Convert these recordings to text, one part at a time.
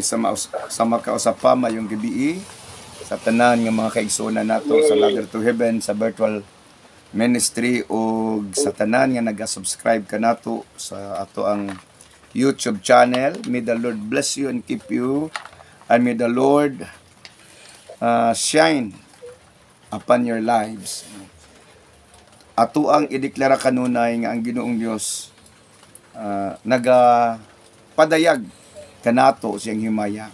sa makausapa mayong gabi sa tanan nga mga kaigsunan nato sa Ladder to Heaven sa virtual ministry o sa tanan nga naga-subscribe ka nato sa ato ang YouTube channel. May the Lord bless you and keep you, and may the Lord shine upon your lives. Ato ang ideklara kanunay nga ang Ginoong Dios nagapadayag kanato siyang himaya,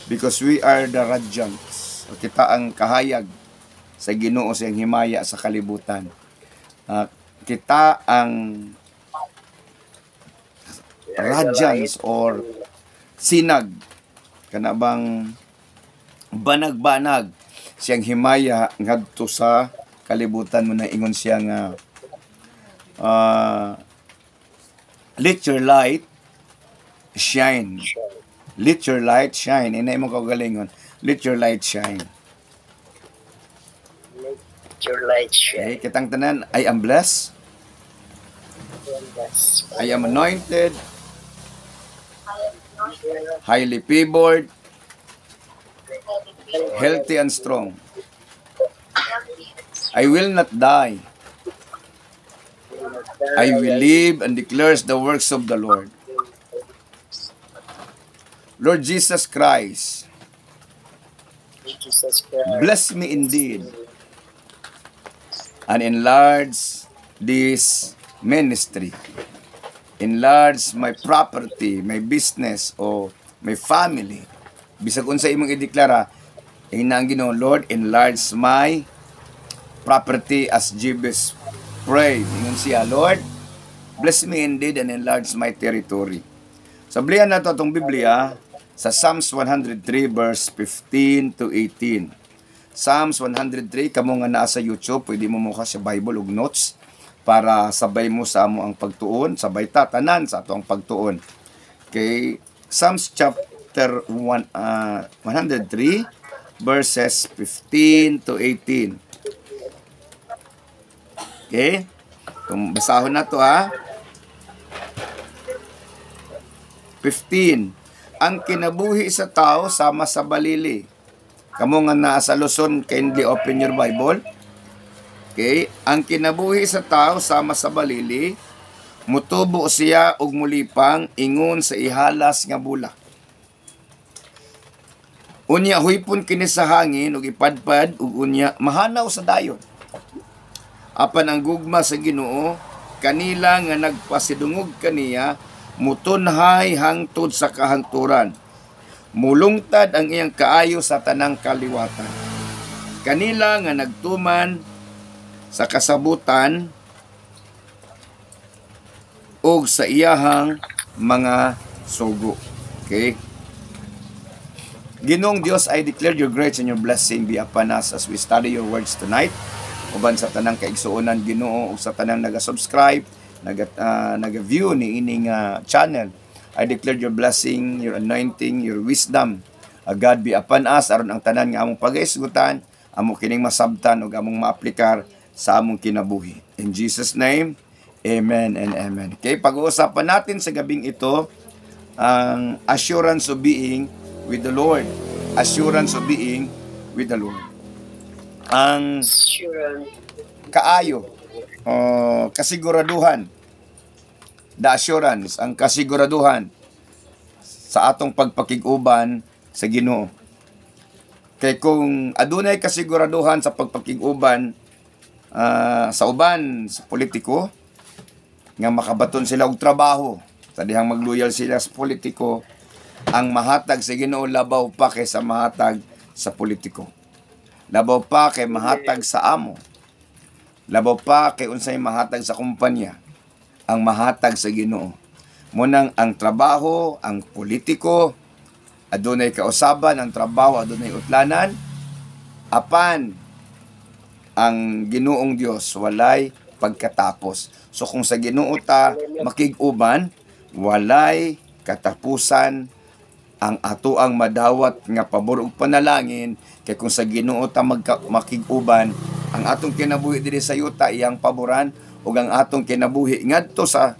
because we are the radiance. Kita ang kahayag sa Ginoo siyang himaya sa kalibutan. Kita ang radiance or sinag, kanabang banag-banag siyang himaya ngadto sa kalibutan mo, na ingon siya nga let your light shine. Let your light shine. Inay mo kaugalingon. Let your light shine. Let your light shine. Okay, kitang tanan, I am blessed. I am anointed. Highly favored. Healthy and strong. I will not die. I will live and declares the works of the Lord. Lord Jesus Christ, bless me indeed and enlarge this ministry. Enlarge my property, my business, o my family. Bisag unsa imong ideklara, ang Ginoo, Lord, enlarge my property as Jabez prayed. Ingon siya, Lord, bless me indeed and enlarge my territory. Sablihan nato itong Biblia sa Psalms 103 verse 15 to 18. Psalms 103, kamo nga naa sa YouTube, pwede mo mukha sa Bible ug notes para sabay mo sa amo ang pagtuon, sabay tatanan sa ato ang pagtuon. Okay, Psalms chapter 103 verses 15 to 18. Okay? Kung basahon na to ha. 15. Ang kinabuhi sa tao sama sa balili. Kamo nga naa sa Luzon, kindly open your Bible. Okay? Ang kinabuhi sa tao sama sa balili, mutubo siya og mulipang ingon sa ihalas nga bulak. Unya huypon kini sa hangin ug ipadpad ug unya mahanaw sa dayon. Apan ang gugma sa Ginoo kanila nga nagpasidungog kaniya mutunhay hangtod sa kahangturan. Mulungtad ang iyang kaayo sa tanang kaliwatan. Kanila nga nagtuman sa kasabutan ug sa iyahang mga sugo. Okay? Ginoong Dios, I declare your grace and your blessing be upon us as we study your words tonight. Uban sa tanang kaigsuonan Ginoo ug sa tanang naga-subscribe, naga-view ni ining channel. I declare your blessing, your anointing, your wisdom. God be upon us aron ang tanan nga among pagaisgutan, among kining masabtan ug among maaplikar sa among kinabuhi. In Jesus name, amen and amen. Okay, pag-uusapan natin sa gabing ito ang assurance of being with the Lord. Assurance of being with the Lord. Ang kaayo, kasiguraduhan, the assurance, ang kasiguraduhan sa atong pagpakig-uban sa Ginoo. Kay kung adunay kasiguraduhan sa pagpakig-uban sa uban sa politiko, nga makabaton sila og trabaho, sa dihang magluyal sila sa politiko, ang mahatag sa Ginoo labaw pa kaysa mahatag sa politiko. Labaw pa kay mahatag sa amo. Labaw pa kay unsay mahatag sa kumpanya. Ang mahatag sa Ginoo. Munang ang trabaho, ang politiko, adunay kausaban, ang trabaho adunay utlanan. Apan ang Ginoong Dios walay pagkatapos. So kung sa Ginoo ta makig-uban, walay katapusan ang ato ang madawat nga pabor ug panalangin. Kay kung sa Ginoo ta makig-uban, ang atong kinabuhi diri sa yuta iyang paboran ug ang atong kinabuhi ngadto sa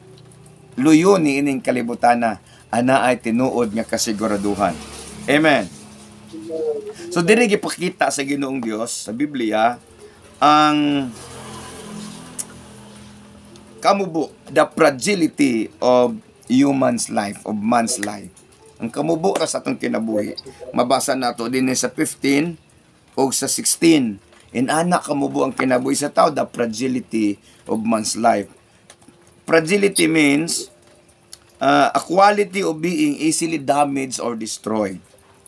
luyo ni ining kalibutana ana ay tinuod nga kasiguraduhan. Amen. So diri gipakita sa Ginoong Dios sa Biblia ang kamubo, the fragility of human's life, of man's life. Ang kamubo ra sa atong kinabuhi. Mabasa nato din sa 15 o sa 16. Inana kamubo ang kinabuhi sa tao, the fragility of man's life. Fragility means a quality of being easily damaged or destroyed.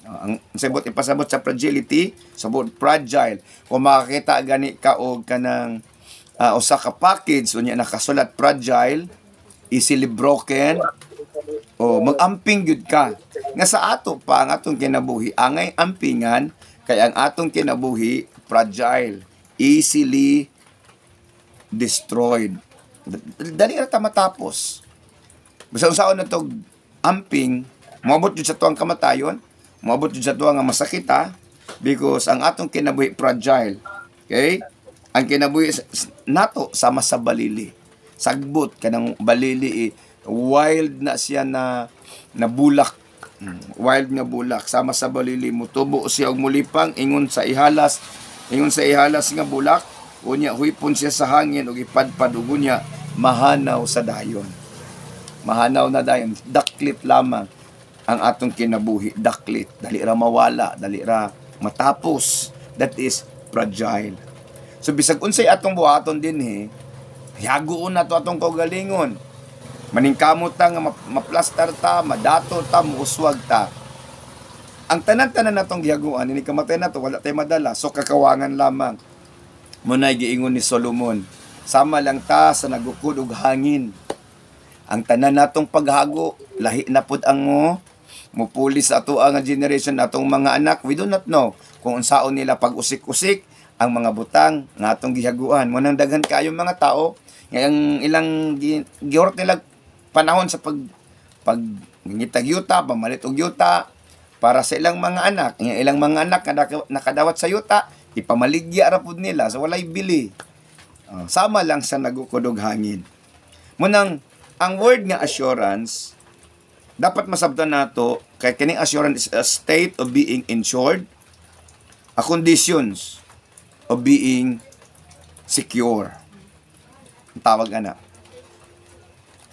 Ang sabot ipasabot sa fragility, sabot fragile. Kung makakita gani ka og kanang usa ka package unya nakasulat fragile, easily broken, o mag-amping gyud ka. Nga sa ato pa ang atong kinabuhi angay ampingan kay ang atong kinabuhi fragile, easily destroyed. Dali ra ta matapos. Basta unsaon na tog amping, moabot jud sa tuwang kamatayon, moabot jud sa tuwang nga masakita because ang atong kinabuhi fragile. Okay? Ang kinabuhi nato sama sa balili. Sagbot kanang balili wild na siya na bulak. Wild nga bulak sama sa balili, mutubo siya og mulipang ingon sa ihalas nga bulak, unya huipon siya sa hangin ug ipadpad ug unya mahanaw sa dayon. Mahanaw na dayon, daklit lamang ang atong kinabuhi, daklit, dali ra mawala, dali ra matapos. That is fragile. So bisag unsay atong buhaton dinhi, hiagoon na to atong kaugalingon. Maningkamot ta nga maplastar ta, madato ta, muuswag ta. Ang tanan-tanan natong gihaguan, ini kamatay na to, wala tay madala, so kakawangan lamang. Munay giingon ni Solomon, sama lang ta sa nagukod og hangin. Ang tanan natong paghago, lahi na pud ang mupulis sa ato ang generation natong mga anak. We do not know kung unsaon nila pag-usik-usik ang mga butang nga atong gihaguan. Munang daghan kayo mga tao, ang ilang giorot nila panahon sa pagngitag yuta, pamalit og yuta para sa ilang mga anak. Ang ilang mga anak nakadawat sa yuta, ipamaligya ra pud nila so walay bili. Sama lang sa nagukod og hangin. Munang ang word nga assurance dapat masabtan nato kay kining assurance is a state of being insured, a conditions of being secure. Ang tawag ana.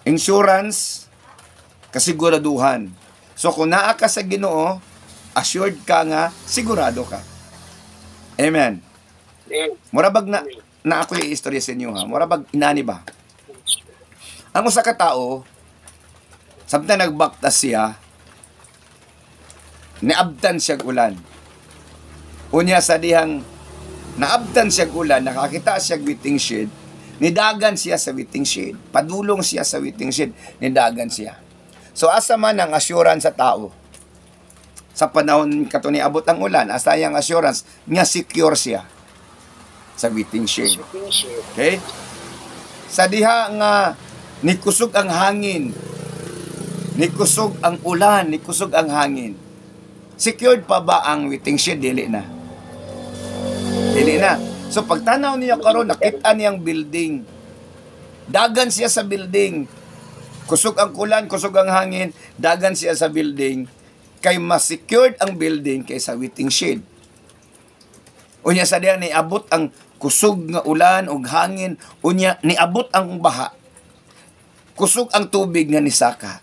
Insurance, kasiguraduhan. So kung naa ka sa Ginoo, assured ka nga, sigurado ka. Amen. Murabag na ako yung istorya sa inyo ha. Murabag inani ba? Ang usa ka tao, sabta nagbaktas siya, niabtan siya ulan. Unya sa dihang naabtan siya ulan, nakakita siya waiting shed, nidagan siya sa waiting shed. Padulong siya sa waiting shed, nidagan siya. So asa man ang assurance sa tao? Sa panahon kato ni abot ang ulan, asa yang assurance nga secure siya sa waiting shed. Okay? Sa diha nga nikusog ang hangin, nikusog ang ulan, nikusog ang hangin. Secured pa ba ang waiting shed? Dili na. Dili na. So pagtanaw niya karon nakita niyang building. Dagan siya sa building. Kusog ang ulan, kusog ang hangin, dagan siya sa building. Kay mas secured ang building kaysa waiting shed. Unya sa diha niabot ang kusog nga ulan ug hangin, unya niabot ang baha. Kusog ang tubig nga nisaka.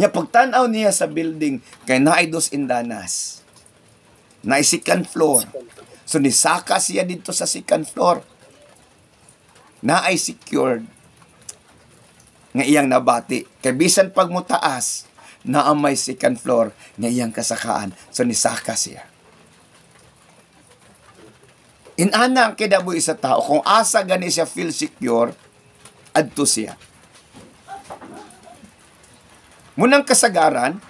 Nya pagtan-aw niya sa building kay naay dos indanas. Naay second floor. So nisaka siya dito sa second floor. Naay secured nga iyang nabati. Kay bisan pag mutaas, naa may second floor nga iyang kasakaan. So nisaka siya. Inana ang kidabuhi sa tao, kung asa gani siya feel secure, adto siya. Munang kasagaran,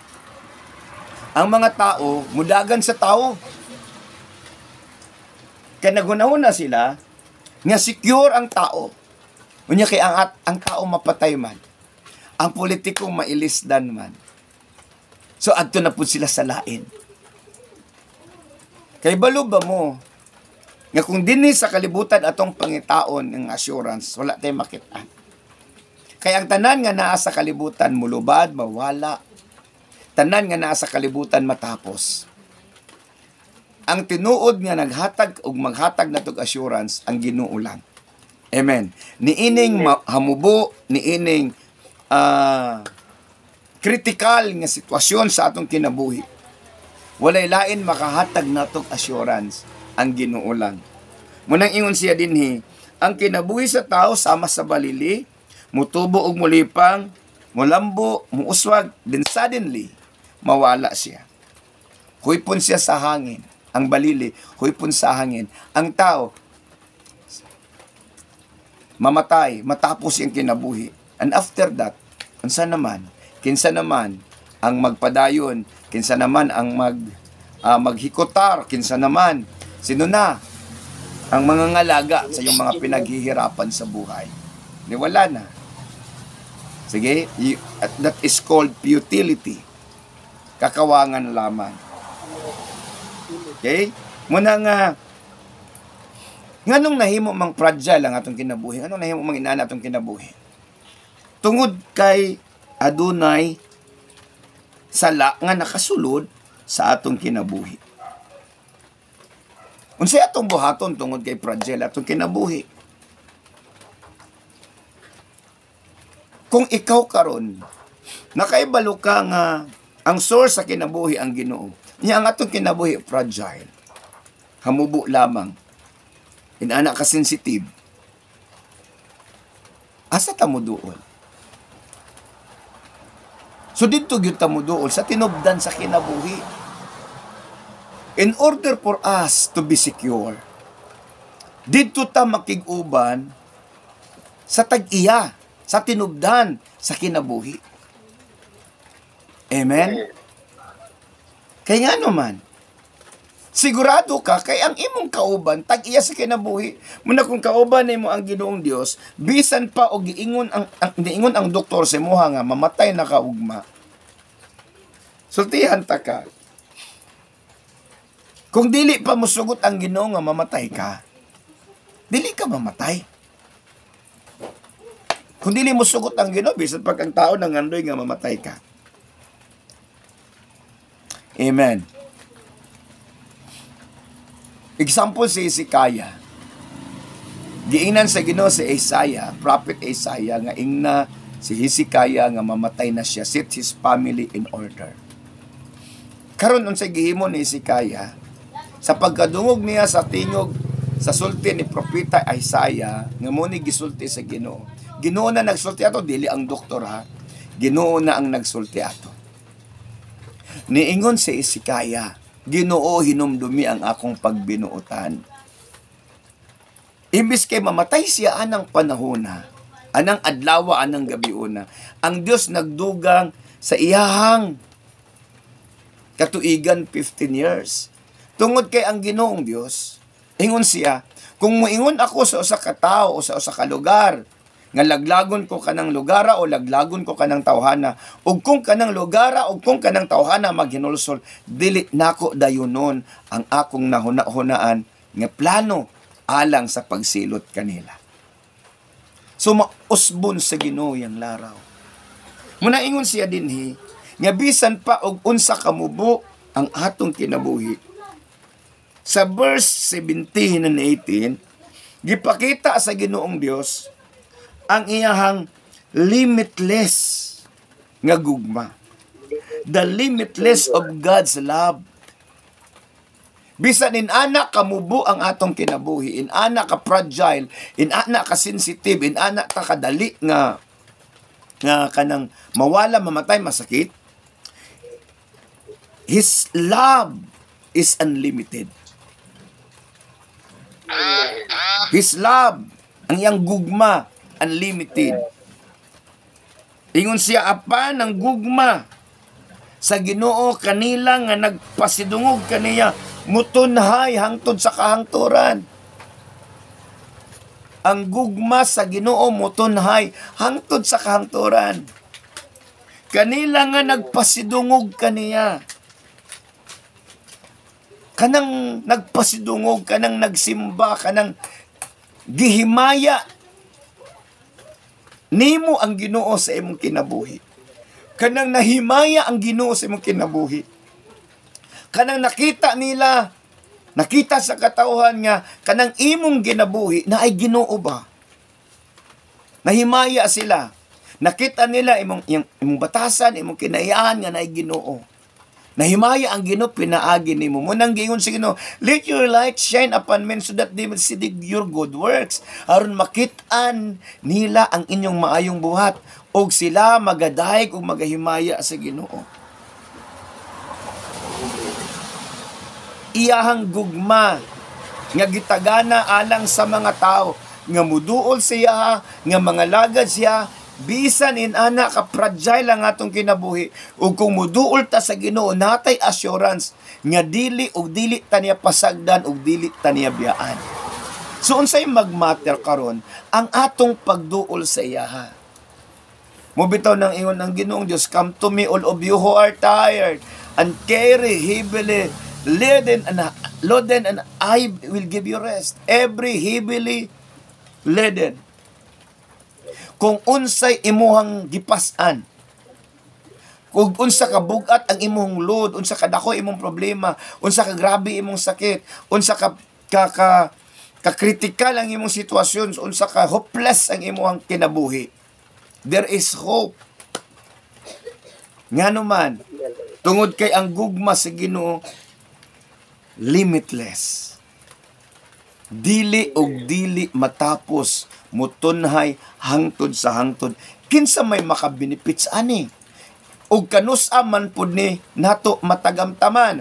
ang mga tao, mudagan sa tao. Kaya nagunahuna sila, nga secure ang tao. Unya kay ang tao mapatay man. Ang politiko mailisdan man. So adto na po sila sa lain. Kay balo ba mo, nga kung dinhi sa kalibutan atong pangitaon ng assurance, wala tayong makita. Kaya ang tanan nga naa sa kalibutan, mulubad, mawala. tanan nga naa sa kalibutan matapos. Ang tinuod nga naghatag ug maghatag natog assurance ang Ginoo lang. Amen. Niining hamubo, niining critical nga sitwasyon sa atong kinabuhi. Walay lain makahatag natog assurance ang Ginoo lang. Munang ingon siya dinhi, ang kinabuhi sa tao sama sa balili, mutubo og mulipang, mulambo, muuswag, then suddenly mawala siya. Huypon siya sa hangin. Ang balili, huypon sa hangin. Ang tao, mamatay, matapos yung kinabuhi. And after that, kinsa naman ang magpadayon, kinsa naman ang maghikotar, kinsa naman, sino na ang mga ngalaga sa iyong mga pinaghihirapan sa buhay. Di wala na. Sige, that is called futility. Kakawangan lamang. Okay? Muna nga, nganong nahimo mang fragile ang atong kinabuhi? Nganong nahimo mang inana atong kinabuhi? Tungod kay adunay sala nga nakasulod sa atong kinabuhi. Unsay atong buhaton tungod kay fragile atong kinabuhi? Kung ikaw karon nakaibalo ka nga ang source sa kinabuhi ang Ginoo, niya ang atong kinabuhi fragile. Hamubo lamang. Inana ka sensitive. Asa ta mo duol? So dito gyud ta mo duol sa tinubdan sa kinabuhi. In order for us to be secure, dito ta makig-uban sa tag-iya, sa tinubdan sa kinabuhi. Amen? Kaya nga naman, sigurado ka, kay ang imong kauban, tag-iya sa kinabuhi, muna kung kauban mo ang Ginoong Dios, bisan pa og giingon ang doktor sa imuha nga, mamatay na kaugma. Sultihan ta ka. Kung dili pa musugot ang Ginoo nga mamatay ka, dili ka mamatay. Kung dili musugot ang Ginoo, bisan pag ang tao nangandoy nga mamatay ka. Amen. Example si Hezekiah. Giingnan sa Ginoo si Isaiah, prophet Isaiah, nga ingna si Hezekiah nga mamatay na siya, set his family in order. Karon unsay gihimo ni Hezekiah, sa pagkadungog niya sa tingog sa sulti ni propeta Isaiah, nga mo ni gisulti sa Ginoo. Ginoo na nagsulti ato, dili ang doktor ha. Ginoo na ang nagsulti ato. Niingon si Hezekiah, Ginoo hinumdumi ang akong pagbinuotan. Imbis kay mamatay siya anang panahona, anang adlaw, anang gabiuna, ang Dios nagdugang sa iyahang katuigan 15 years. Tungod kay ang Ginoong Dios, ingon siya, kung muingon ako sa usa ka tawo o sa usa ka lugar, nga laglagon ko kanang lugara o laglagon ko kanang tawhana, ug kung kanang lugara o kung kanang tawhana maghinulsol, dili nako dayonon ang akong nahuna-hunaan nga plano alang sa pagsilot kanila. So mausbon sa Ginoo yang laraw. Muna ingon siya dinhi nga bisan pa og unsa kamubo ang atong kinabuhi. Sa verse 17 and 18, gipakita sa Ginoong Dios ang iyahang limitless nga gugma. The limitless of God's love. Bisan inana kamubo ang atong kinabuhi, inana ka fragile, inana ka sensitive, inana ka kadali nga kanang mawala, mamatay, masakit. His love is unlimited. His love, ang iyang gugma, unlimited. Ingon siya, apan ang gugma sa Ginoo kanila nga nagpasidungog kaniya mutunhay hangtod sa kahangturan. Ang gugma sa Ginoo mutunhay hangtod sa kahangturan. Kanila nga nagpasidungog kaniya. Kanang nagpasidungog, kanang nagsimba, kanang gihimaya nimo ang Ginoo sa imong kinabuhi. Kanang nahimaya ang Ginoo sa imong kinabuhi. Kanang nakita sa katauhan nga, kanang imong ginabuhi na ay Ginoo ba? Nahimaya sila. Nakita nila imong batasan, imong kinaiyahan nga na ay Ginoo. Nahimaya ang Ginoo, pinaagi nimo. Munang giingon sa Ginoo, let your light shine upon men so that they will see your good works. Aron makit-an nila ang inyong maayong buhat, og sila magadayeg ug magahimaya sa Ginoo. Iyahang gugma nga gitagana alang sa mga tao nga muduol siya, nga mga lagad siya, bisan inana ka fragile ang atong kinabuhi, ug kung muduol ta sa Ginoo natay assurance nga dili ta niya pasagdan ug dili ta niya biyaan. So unsay magmatter karon ang atong pagduol sa iya. Mubitaw ng ingon ng Ginoong Dios, come to me all of you who are tired and carry heavily laden and I will give you rest. Every heavily laden. Kung unsay imuhang gipas-an, kung unsa ka bugat ang imong load, unsa ka dako imong problema, unsa ka grabe imong sakit, unsa ka critical ang imong sitwasyon, unsa ka hopeless ang imong kinabuhi, there is hope. Ngano man, tungod kay ang gugma sa Ginoo limitless. Dili og dili matapos mutunhay hangtod sa hangtod. Kinsa may makabenefits ani? Og kanusa man pud ni nato matagamtaman.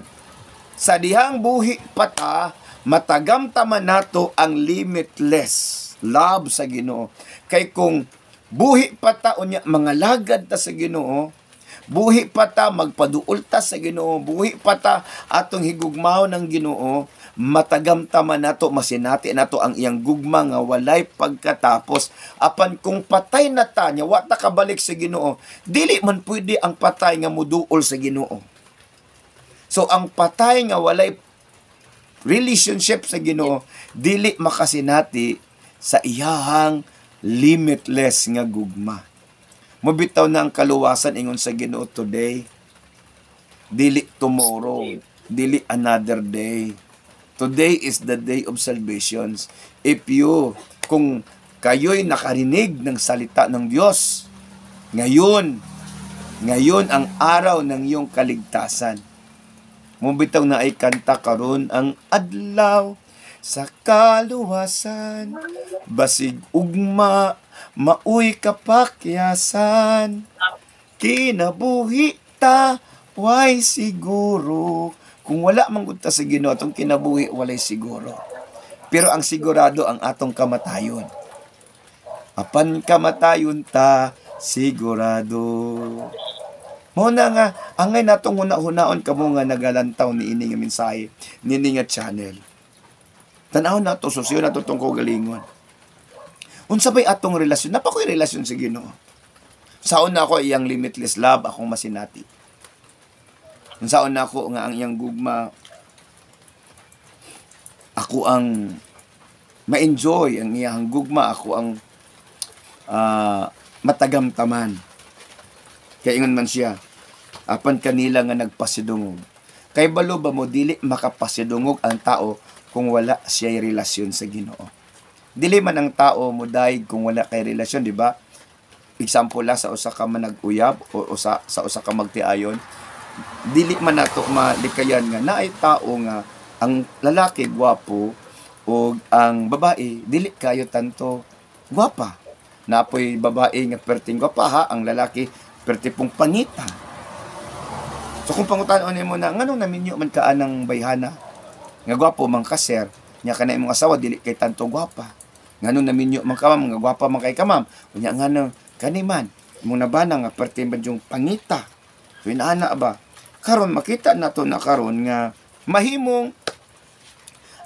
Sa dihang buhi pata, matagamtaman nato ang limitless love sa Ginoo. Kay kung buhi pata unya mga lagad ta sa Ginoo, buhi pata magpaduol ta sa Ginoo, buhi pata atong higugmaw ng Ginoo, matagamtaman nato, masinati nato ang iyang gugma nga walay pagkatapos. Apan kung patay na ta nya wa ta kabalik sa Ginoo, dili man pwede ang patay nga muduol sa Ginoo. So ang patay nga walay relationship sa Ginoo, dili makasinati sa iyahang limitless nga gugma. Mabitaw na ang kaluwasan ingon sa Ginoo today, dili tomorrow, dili another day. Today is the day of salvation. Kung kayo'y nakarinig ng salita ng Diyos, ngayon ang araw ng iyong kaligtasan. Mabitaw na ay kanta karon ang adlaw sa kaluwasan, basig ugma, mauy kapakyasan, kinabuhi ta, way siguro. Kung wala manggod ta sa Ginoo atong kinabuhi, walay siguro. Pero ang sigurado ang atong kamatayon. Apan kamatayon ta, sigurado. Muna nga, angay natong huna-hunaon kamo nga nagalantaw ni ini nga mensahe, nini nga channel. Tanaw na to, susiyo na to tungkol galingon. Unsa ba'y atong relasyon? Napakoy relasyon sa Ginoo. Saon na ako iyang limitless love, akong masinati. Saon na ako nga ang iyang gugma, ako ang ma-enjoy ang iyang gugma, ako ang matagamtaman. Kaya ingon man siya, apan kanila nga nagpasidungog. Kay balo ba mo, dili makapasidungog ang tao kung wala siya'y relasyon sa Ginoo. Dili man ang tao mo daig kung wala kay relasyon, di ba? Example la sa usa ka manag-uyab o sa usa ka magtiayon, dili man nato malikayan nga naay tao nga ang lalaki gwapo o ang babae dili kayo tanto gwapa. Napoy babae nga perting gwapa ha, ang lalaki perti pong pangita. So kung pangutan-on mo na nganong naminyo man ka anang bayhana nga gwapo man kaser nya kanay imong asawa dili kay tanto gwapa. Nganong naminyo man ka nga gwapa man kay kamam unya nganong kani man imong nabana nga perti badyong pangita. So inaana ba? Karon makita nato na karon nga mahimong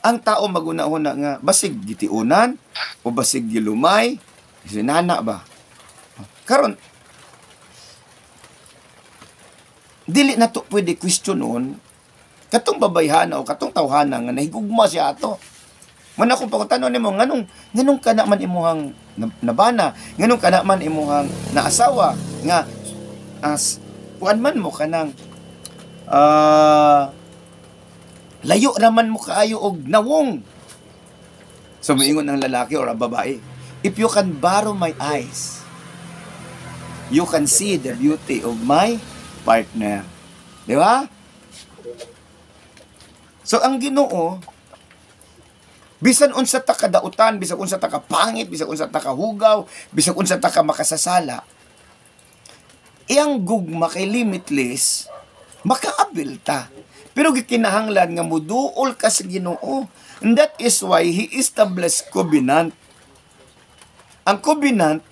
ang tao maguna-una nga basig gitiunan o basig gilumay, sinana ba? Karon dili nato pwede questionon katong babayhana o katong tawhana nga nahigugma siya ato. Man akong pangutanon nimo nganong kana man imuhang nabana, nganong kana man imuhang naasawa nga as kuan man mo kanang layo raman mo kaayo og nawong. So moingon ang lalaki or ang babae, if you can borrow my eyes, you can see the beauty of my partner. Di ba? So ang Ginoo, bisan unsa ta kadautan, bisan unsa ta kapangit, bisan unsa ta kahugaw, bisan unsa ta ka makasasala, iyang gugma kay limitless, makaabil ta. Pero gikinahanglan nga muduol ka sa Ginoo. And that is why He established covenant. Ang covenant,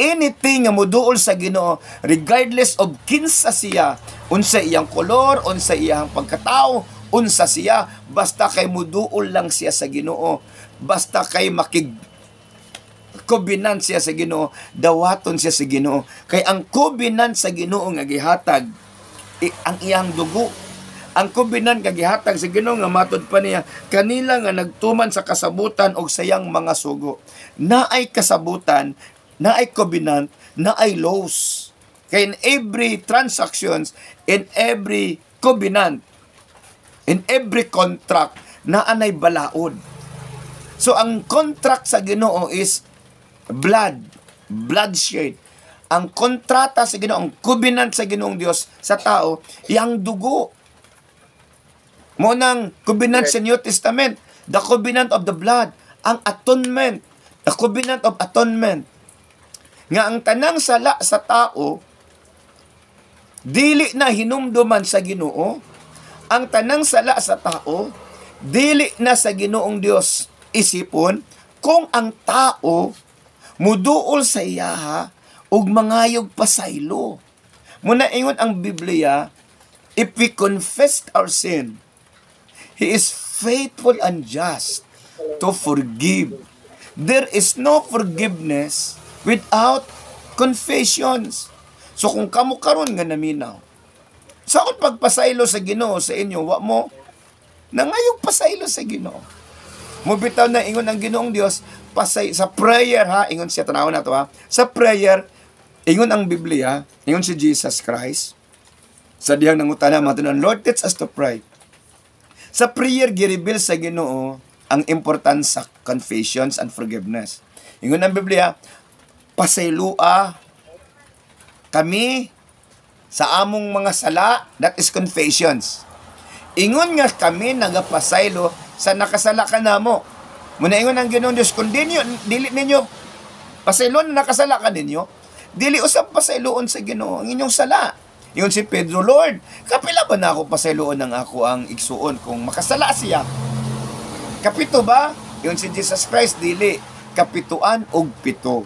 anything nga muduol sa Ginoo, regardless of kinsa siya, unsa iyang kolor, unsa iyang pagkatao, unsa siya, basta kay muduol lang siya sa Ginoo, basta kay covenant siya sa Ginoo, dawaton siya sa Ginoo. Kay ang covenant sa Ginoo nga gihatag ang iyang dugo. Ang covenant nga gihatag sa Ginoo nga matud pa niya, kanila nga nagtuman sa kasabutan og sayang mga sugo. Naay kasabutan, naay covenant, naay laws. Kay in every transactions, in every covenant, in every contract, naanay balaod. So ang contract sa Ginoo is bloodshed. Ang kontrata sa Ginoo, ang covenant sa Ginoong Dios sa tao, iyang dugo. Mo nang covenant sa New Testament, the covenant of the blood, ang atonement, the covenant of atonement. Nga ang tanang sala sa tao, dili na hinumduman sa Ginoo. Ang tanang sala sa tao, dili na sa Ginoong Dios isipon, kung ang tao muduol sa iyaha ug mangayog pasaylo. Muna ingon ang Biblia, if we confess our sin, He is faithful and just to forgive. There is no forgiveness without confessions. So kung kamo karon nga naminaw, sa akong pagpasaylo sa Ginoo sa inyo, wa mo nangayog pasaylo sa Ginoo. Mo bitaw na ingon ang Ginoong Dios pasay sa prayer ha, ingon siya tanawon nato ha. Sa prayer, ingon ang Biblia, ingon si Jesus Christ sa dihang nangutana matunan, Lord, teach us to pray. Sa prayer, gireveal sa Ginoo ang importance sa confessions and forgiveness. Ingon ang Biblia, pasaylua kami sa among mga sala, that is confessions. Ingon nga kami nagapasaylo sa nakasala ka namo. Muna ingon ang Ginoong Dios, kung dili ninyo pasaylon na nakasala ka ninyo, dili usab pasayloon sa Ginoo ang inyong sala. Yun si Pedro, Lord, kapila ba na ako pasayloon ng ako ang igsuon kung makasala siya? Kapito ba? Yun si Jesus Christ, dili. Kapituan og pito.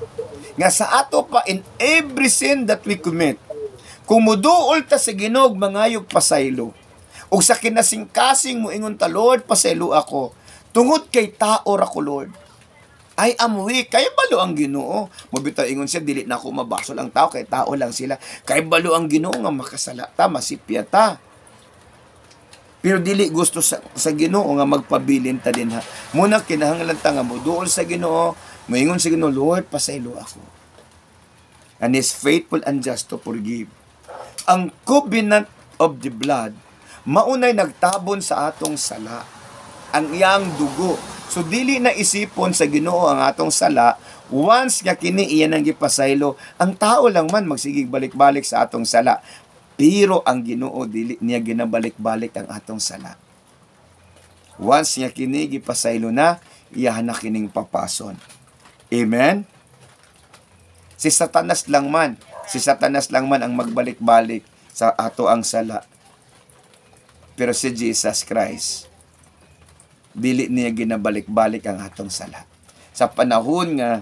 Nga sa ato pa, in every sin that we commit, kung muduol ta sa Ginoo mangayog pasaylo, ug sa kinasingkasing mo ingon ta, Lord, pasaylo ako, tungod kay tao ra ko, Lord. I am weak. Kaya balo ang Ginoo. Mabitaw ingon siya, dili na ako mabasol ang tao, kay tao lang sila. Kaya balo ang Ginoo nga makasala ta, masipya ta. Pero dili gusto sa Ginoo nga magpabilin ta din ha. Muna kinahanglan ta nga muduol sa Ginoo, moingon sa Ginoo, Lord, pasaylo ako. And is faithful and just to forgive. Ang covenant of the blood, maunay nagtabon sa atong sala. Ang iyang dugo. So dili na isipon sa Ginoo ang atong sala, once nga kini iyan ang gipasaylo, ang tao lang man magsigig balik-balik sa atong sala. Pero ang Ginoo dili niya ginabalik-balik ang atong sala. Once nga kini gipasaylo na, iyahan na kining papason. Amen. Si Satanas lang man ang magbalik-balik sa ato ang sala. Pero si Jesus Christ, dili niya ginabalik-balik ang atong sala. Sa panahon nga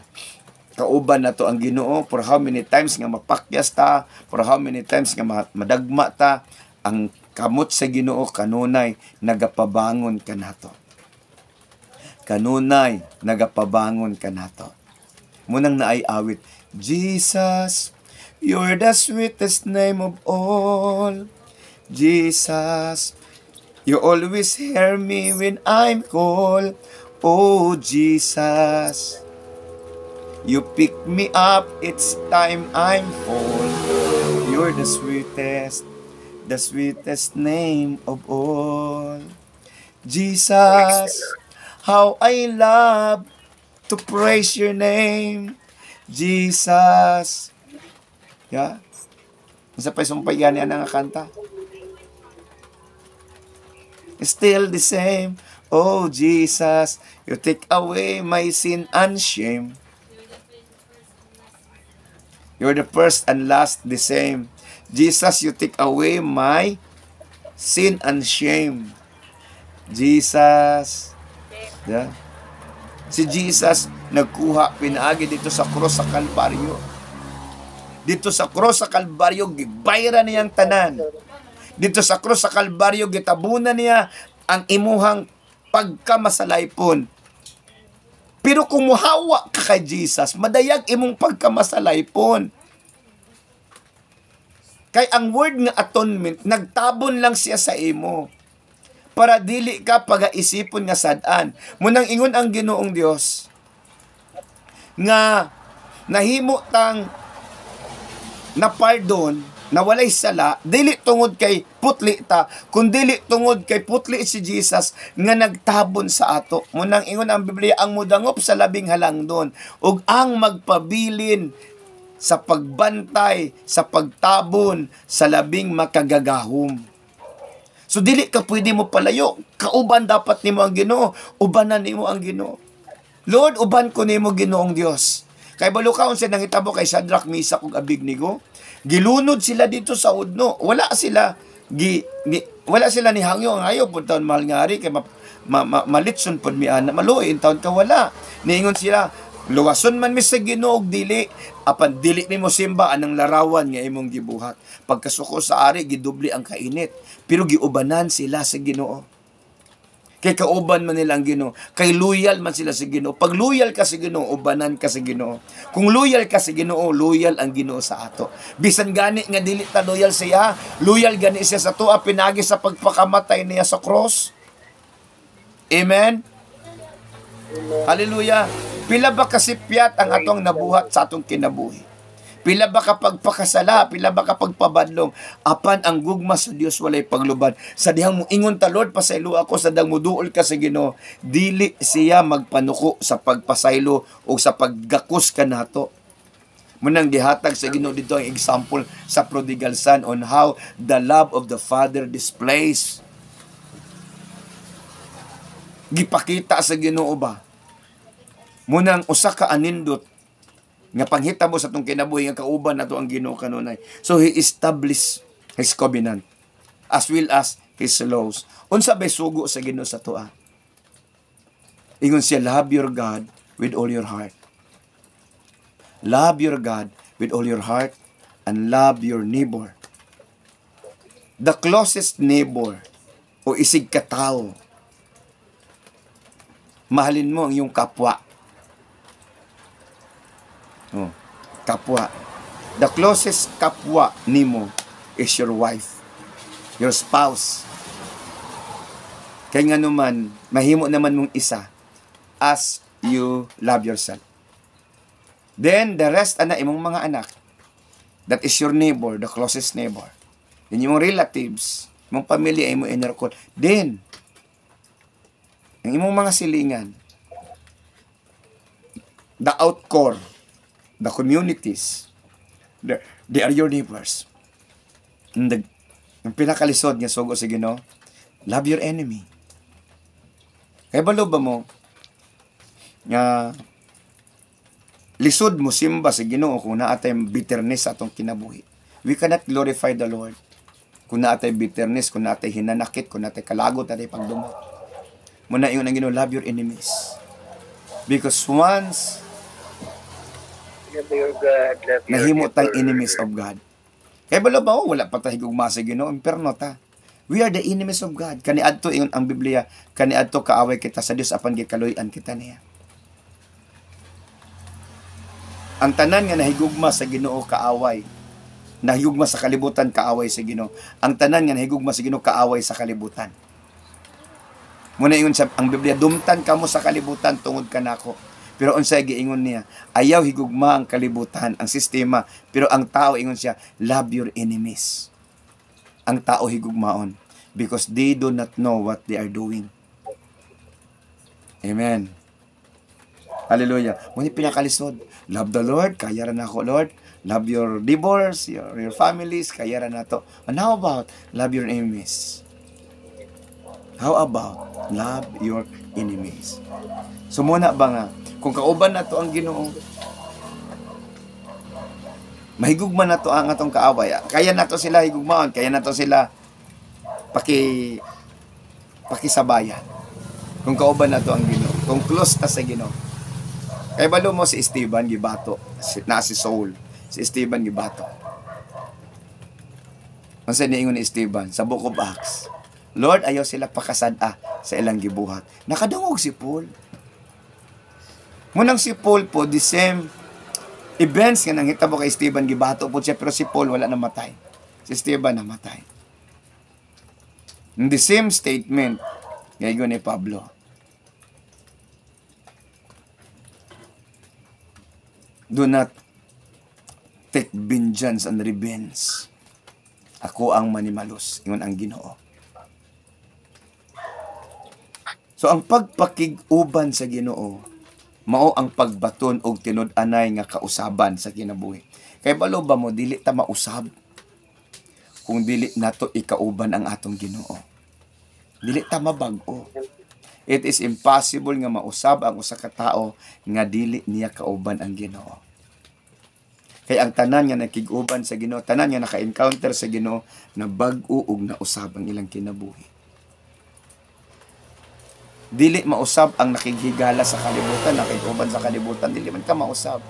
kauban na to ang Ginoo, for how many times nga mapakyas ta, for how many times nga madagma ta, ang kamot sa Ginoo kanunay nagapabangon kanato. Kanunay nagapabangon kanato. Munang naay awit, Jesus, you're the sweetest name of all. Jesus, you always hear me when I'm called. Oh, Jesus, you pick me up each time I'm fall. You're the sweetest name of all. Jesus, how I love to praise your name. Jesus. Yeah. Isa pa sumpay yan ang kanta. Still the same. Oh, Jesus, you take away my sin and shame. You're the first and last the same. Jesus, you take away my sin and shame. Jesus. Yeah. Si Jesus, nagkuha, pinaagi dito sa cross sa Kalbaryo. Dito sa cross sa Kalbaryo, gibayra niyang tanan. Dito sa cross sa Kalbaryo, gitabunan niya ang imuhang pagkamasalaypon. Pero kung muhawa ka kay Jesus, madayag imong pagkamasalaypon. Kay ang word nga atonement, nagtabon lang siya sa imo. Para dili ka pagaisipon nga sadaan. Munang ingon ang Ginoong Dios nga nahimo tang na pardon, na walay sala, dili tungod kay putli ta, kung dili tungod kay putli si Jesus nga nagtabon sa ato. Munang ingon ang Biblia, ang mudangop sa labing halangdon ug ang magpabilin sa pagbantay, sa pagtabon sa labing makagagahom. So dili ka pwede mo palayo, kauban dapat nimo ang Ginoo, ubanan nimo ang Ginoo. Lord, uban ko nimo Ginoong Dios. Kay balukaon sa nangitabo kay Shadrach, Meshach ug Abednego, gilunod sila dito sa udno. Wala sila ni hangyo ang ayo pud taon mahal nga ari kay malitson pud mi ana maluoy taon ka wala. Niingon sila, luwason man mi sa Ginoo og dili, apan dili nimo simba anang larawan nga imong gibuhat. Pagkasuko sa ari gidubli ang kainit, pero giubanan sila sa Ginoo. Kay kauban man nila ang Ginoo. Kay loyal man sila sa Ginoo. Pag loyal ka sa Ginoo, ubanan ka sa Ginoo. Kung loyal ka sa Ginoo, loyal ang Ginoo sa ato. Bisan gani nga dili ta loyal siya, loyal gani siya sa tuwa pinagi sa pagpakamatay niya sa cross. Amen. Hallelujah. Pila ba kasipyat ang atong nabuhat sa atong kinabuhi? Pila ba kapag pakasala, pila ba kapag pabadlong, apan ang gugma sa Dios walay pagluban. Sa dihang mo ingon ta, Lord, pasaylo ako, sa dang muduol ka sa Ginoo, dili siya magpanuko sa pagpasaylo o sa paggakos ka nato. Munang gihatag sa Ginoo dito ang example sa prodigal son on how the love of the Father displays. Gipakita sa Ginoo ba? Munang usa ka anindot nga panghitabo sa itong kinabuhi nga kauban nato ang Ginoo kanunay. So He established His covenant as well as His laws. Unsa bay sugo sa Ginoo sa tuwa? Ingon siya, love your God with all your heart. Love your God with all your heart and love your neighbor. The closest neighbor o isig katao. Mahalin mo ang iyong kapwa. Oh, kapwa. The closest kapwa nimo is your wife, your spouse. Kaya nga naman, mahimo naman mong isa as you love yourself. Then, the rest, imong mga anak. That is your neighbor, the closest neighbor. Then, yung relatives, mong pamilya, imong inner circle. Then, ang imong mga silingan, the outcore, the communities, they are your neighbors. Ang pinakalisod nga sugo sa Ginoo, love your enemy. Kaya balo ba mo nga lisod mo simba sa Ginoo kung naatay bitterness sa atong kinabuhi. We cannot glorify the Lord kung naatay bitterness, kung naatay hinanakit, kung naatay kalagot, naatay pagdumot. Muna yung Ginoo, love your enemies. Because once nahimo tayong enemies of God. Kaya balo ba, wala pa tayo higugma sa Ginoo, imperno ta. We are the enemies of God. Kaniadto ingon ang Biblia, kaniadto kaaway kita sa Dios apan gikaloy-an kita niya. Ang tanan nga nahigugma sa Ginoo kaaway. Nahigugma sa kalibutan kaaway sa Ginoo. Ang tanan nga nahigugma sa Ginoo kaaway sa kalibutan. Muna ingon sa ang Biblia, dumtan kamo sa kalibutan tungod kanako. Pero unsay giingon niya, ayaw higugma ang kalibutan, ang sistema, pero ang tao ingon siya, love your enemies. Ang tao higugmaon because they do not know what they are doing. Amen. Hallelujah. Muna pinakalisod. Love the Lord, kaya rin ako, Lord. Love your neighbors, your families, kaya rin na to. And how about love your enemies? How about love your enemies? So muna ba nga, kung kauban na to ang Ginoo, mahigugma na to ang atong kaaway. Kaya na to sila higugmaon, kaya na to sila pakisabayan. Kung kauban na to ang Ginoo, kung close ta sa Ginoo. Kaya balo mo si Esteban gibato, na si Saul, si Esteban gibato. Ang siniingon ni Esteban sa Book of Acts, Lord, ayaw sila pakasada sa ilang gibuhat. Nakadungog si Paul. Munang si Paul po, the same events nga nanghitabo kay Esteban gibato po siya, pero si Paul wala namatay. Si Esteban namatay. In the same statement, ngayon ni Pablo, do not take vengeance and revenge. Ako ang manimalos. Ingon ang Ginoo. So, ang pagpakig-uban sa Ginoo, mao ang pagbaton og tinud-anay nga kausaban sa kinabuhi. Kay balo ba mo, dili ta mausab kung dili nato ikauban ang atong Ginoo. Dili ta mabag-o. It is impossible nga mausab ang usa ka tawo nga dili niya kauban ang Ginoo. Kay ang tanan nga nakig-uban sa Ginoo, tanan nga naka-encounter sa Ginoo, na bag-o ug nausab ang ilang kinabuhi. Dili mausab ang nakighigala sa kalibutan, nakig-uban sa kalibutan, dili man ka mausab.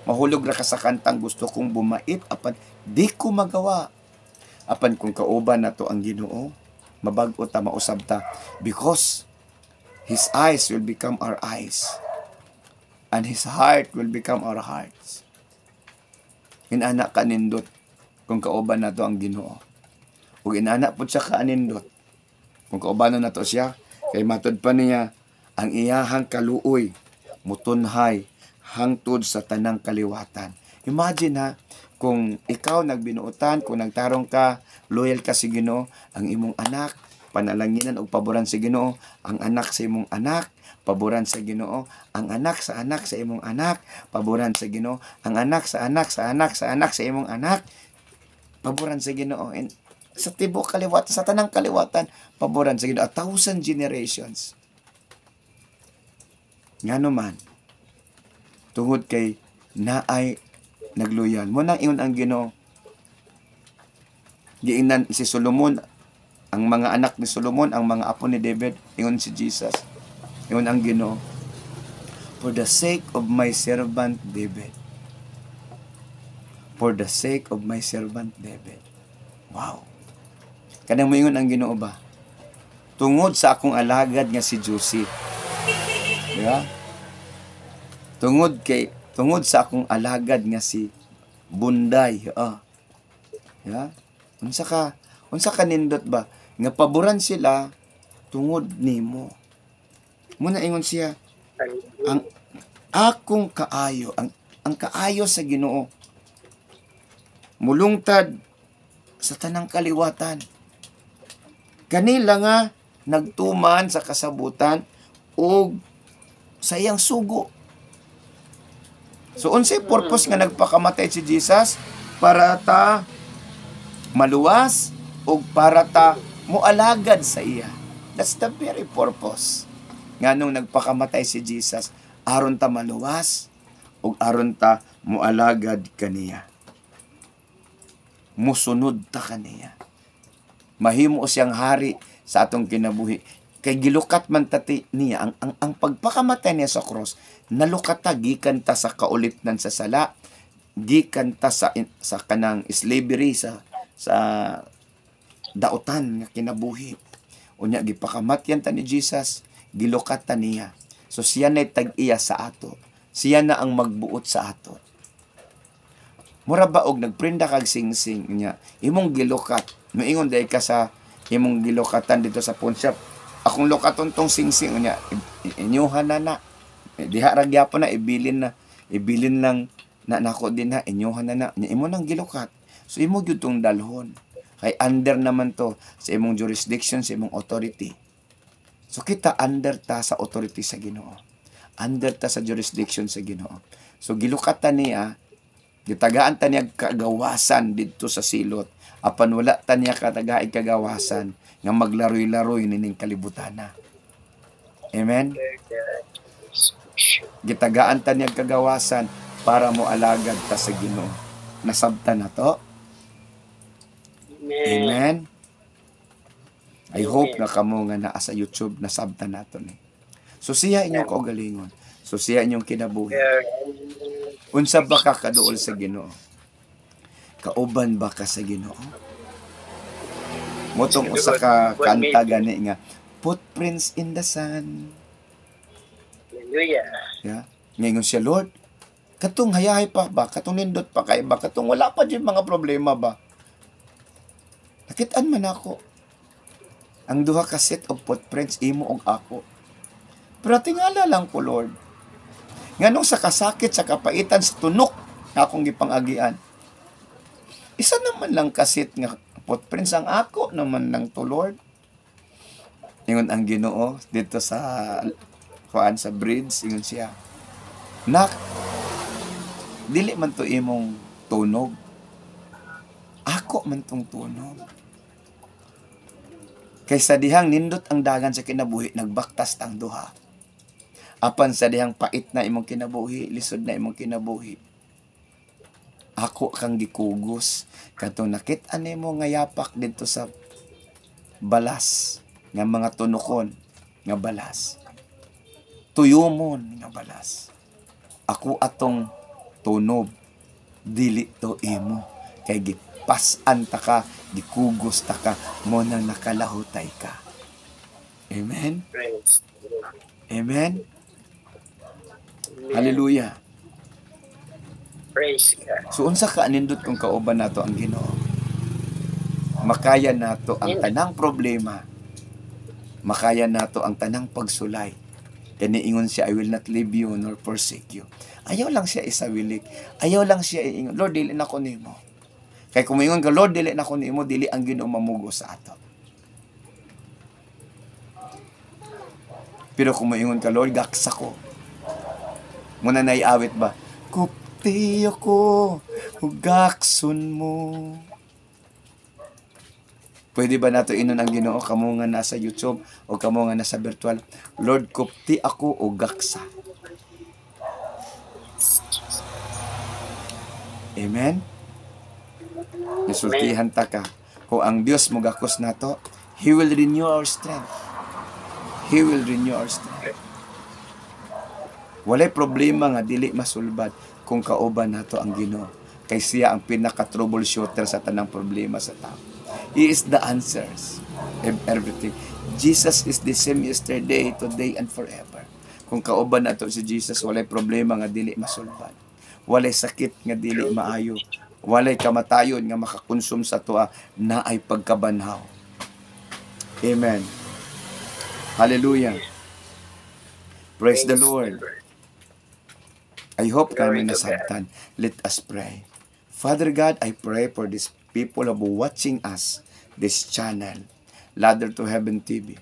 Mahulog ra ka sa kantang gusto kong bumait apan di ko magawa. Apan kung kauban nato ang Ginoo, mabag-o ta, mausab ta, because His eyes will become our eyes. And His heart will become our hearts. Inana kanindot kung kauban nato ang Ginoo. Ug inana pud siya kanindot kung kaubanon nato siya, kay matud pa niya, ang iyahang kaluoy mutunhay hangtod sa tanang kaliwatan. Imagine ha, kung ikaw nagbinuotan, kung nagtarong ka, loyal ka sa Ginoo, ang imong anak panalanginan og paboran sa Ginoo, ang anak sa imong anak paboran sa Ginoo, ang anak sa imong anak paboran sa Ginoo, ang anak sa anak sa imong anak paboran sa Ginoo. And sa tibok kaliwatan, sa tanang kaliwatan, paboran sa Ginoo, 1,000 generations. Ngano man, tungod kay naay nagloyal. Mo nang ingon ang Ginoo, giingnan si Solomon, ang mga anak ni Solomon, ang mga apo ni David, ingon si Jesus, ingon ang Ginoo, for the sake of my servant David. For the sake of my servant David. Wow. Kanang moingon ang Ginoo ba? Tungod sa akong alagad nga si Josie. Diba? Tungod sa akong alagad nga si Bunday. Yeah? Unsa ka nindot ba? Nga paboran sila tungod nimo. Muna ingon siya, ang akong kaayo, ang kaayo sa Ginoo, mulungtad sa tanang kaliwatan. Kanila nga nagtuman sa kasabutan o sa iyang sugo. So, unsay purpose nga nagpakamatay si Jesus? Para ta maluwas o para ta mualagad sa iya. That's the very purpose. Nga nung nagpakamatay si Jesus, aron ta maluwas o aron ta mualagad kaniya. Musunod ta kaniya. Mahimo siyang hari sa atong kinabuhi. Kay gilukat man tati niya ang pagpakamatay niya sa cross, nalukat ta gikan ta sa kaulipnan sa sala, gikan ta sa kanang slavery sa dautan nga kinabuhi. Unya gipakamatyan ta ni Jesus, gilukat ta niya. So siya na tag-iya sa ato. Siya na ang magbuot sa ato. Mura ba og nagprinda kag sing-sing niya, imong gilukat. Moingon day ka sa imong gilukatan dito sa pawn shop. Akong lukaton tong sing-sing niya, inyuhan na. Diha ra gyapon na ibilin lang na nako din na inyohan na imo nang gilukat. So imo gyud tong dalhon. Kay under naman to sa imong jurisdiction, sa imong authority. So kita under ta sa authority sa Ginoo. Under ta sa jurisdiction sa Ginoo. So gilukat ta niya, gitagaan ta niya kagawasan didto sa silot. Apan wala ta niya katagaig kagawasan nga maglaroy-laroy nining kalibutana. Amen. Gitagaan ta niya kagawasan para mo alagad ta sa Ginoo. Nasabtan na to? Amen. I hope na kamo nga naa sa YouTube nasabtan nato ni. So siya inyong kaugalingon. So siya inyong kinabuhi. Unsa ba ka kaduol sa Ginoo? Kauban ba ka sa Ginoo? Motong usa ka kanta gani nga Footprints in the Sun. Hallelujah. Yeah. Ngayon siya, Lord, katong hayahay pa ba? Katong nindot pa kay ba? Katong wala pa dyan mga problema ba? Nakitaan man ako. Ang duha ka set of footprints, imo og ako. Pero tingala lang ko, Lord. Nganong sa kasakit, sa kapaitan, sa tunok, akong gipangagian. Isa naman lang kasit nga footprints ang ako naman lang to, Lord. Ingon ang Ginoo dito sa sa bridge, ingon siya. Nak, dili man to imong tunog. Ako man tong tunog. Kaysa dihang nindot ang dagan sa kinabuhi, nagbaktas tang duha. Apan sa dihang pait na imong kinabuhi, lisod na imong kinabuhi. Ako kang gikugos. Katong nakit-an nimo nga yapak dito sa balas, nga mga tunokon, nga balas. Tuyomon nga balas. Ako atong tunob, dili to imo. Kay gipasan ta ka, gikugos ta ka, mo nang nakalahutay ka. Amen? Praise. Amen? Hallelujah. Praise God. So unsa ka anindot kung kauban nato ang Ginoo? Makaya nato ang tanang problema. Makaya nato ang tanang pagsulay. Kani ingon siya, I will not leave you nor forsake you. Ayaw lang siya isawilik. Ayaw lang siya iingon, Lord, dili na ko nimo. Kay kung ingon ka, Lord, dili na ko nimo, dili ang Ginoo mamugo sa ato. Pero kung ingon ka, Lord, gaksa ko. Muna naiawit ba? Kupti ako, hugakson mo. Pwede ba nato inon ang Ginoo kamo nga nasa YouTube o kamo nga nasa virtual? Lord, kupti ako o gaksa. Amen? Nasultihan ta ka. Kung ang Dios mo gakos nato, He will renew our strength. He will renew our strength. Walay problema nga dili masulbad kung kauban nato ang Ginoo. Kay siya ang pinaka-troubleshooter sa tanang problema sa tao. He is the answers of everything. Jesus is the same yesterday, today, and forever. Kung kauban nato si Jesus, walay problema nga dili masulbad. Walay sakit nga dili maayo. Walay kamatayon nga makakonsum sa tuwa na ay pagkabanhaw. Amen. Hallelujah. Praise the Lord. I hope kami nasabtan. Let us pray. Father God, I pray for these people who are watching us, this channel, Ladder to Heaven TV.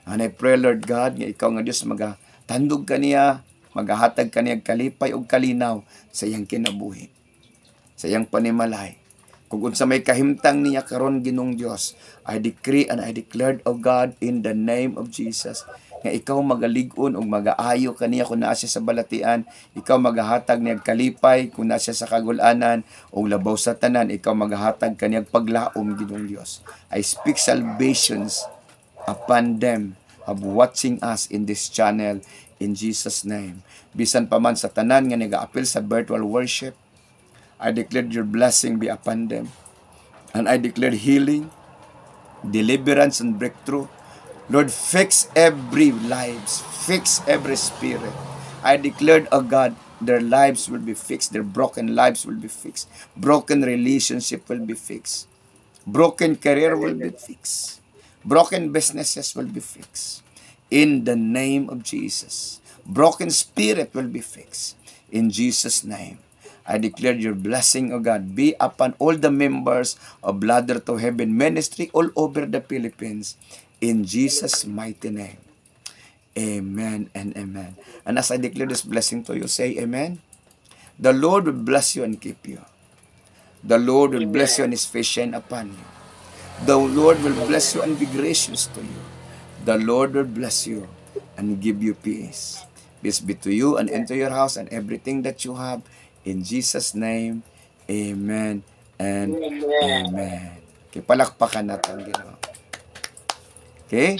And I pray, Lord God, nga ikaw nga Diyos magatandog kaniya, magahatag kaniya kalipay o kalinaw sa iyang kinabuhi, sa iyang panimalay. Kung unsa may kahimtang niya karon Ginong Diyos, I decree and I declared, O God, in the name of Jesus, nga ikaw magalig-on o magaayo kaniya kung naa siya sa balatian, ikaw magahatag niyag kalipay kung naa siya sa kagulanan o labaw sa tanan, ikaw magahatag kaniyag paglaom Ginong Dios. I speak salvations upon them of watching us in this channel in Jesus name. Bisan pa man sa tanan nga nagaapil sa virtual worship, I declare your blessing be upon them. And I declare healing, deliverance, and breakthrough. Lord, fix every lives, fix every spirit. I declared, oh God, their lives will be fixed, their broken lives will be fixed, broken relationship will be fixed, broken career will be fixed, broken businesses will be fixed. In the name of Jesus, Broken spirit will be fixed. In Jesus' name, I declare your blessing, O God, be upon all the members of Ladder to Heaven Ministry all over the Philippines. In Jesus' mighty name. Amen and amen. And as I declare this blessing to you, say amen. The Lord will bless you and keep you. The Lord will bless you and His face shine upon you. The Lord will bless you and be gracious to you. The Lord will bless you and give you peace. Peace be to you and into your house and everything that you have. In Jesus' name, amen and amen. Okay, palakpakan natin. Okay?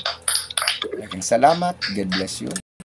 Maraming salamat. God bless you.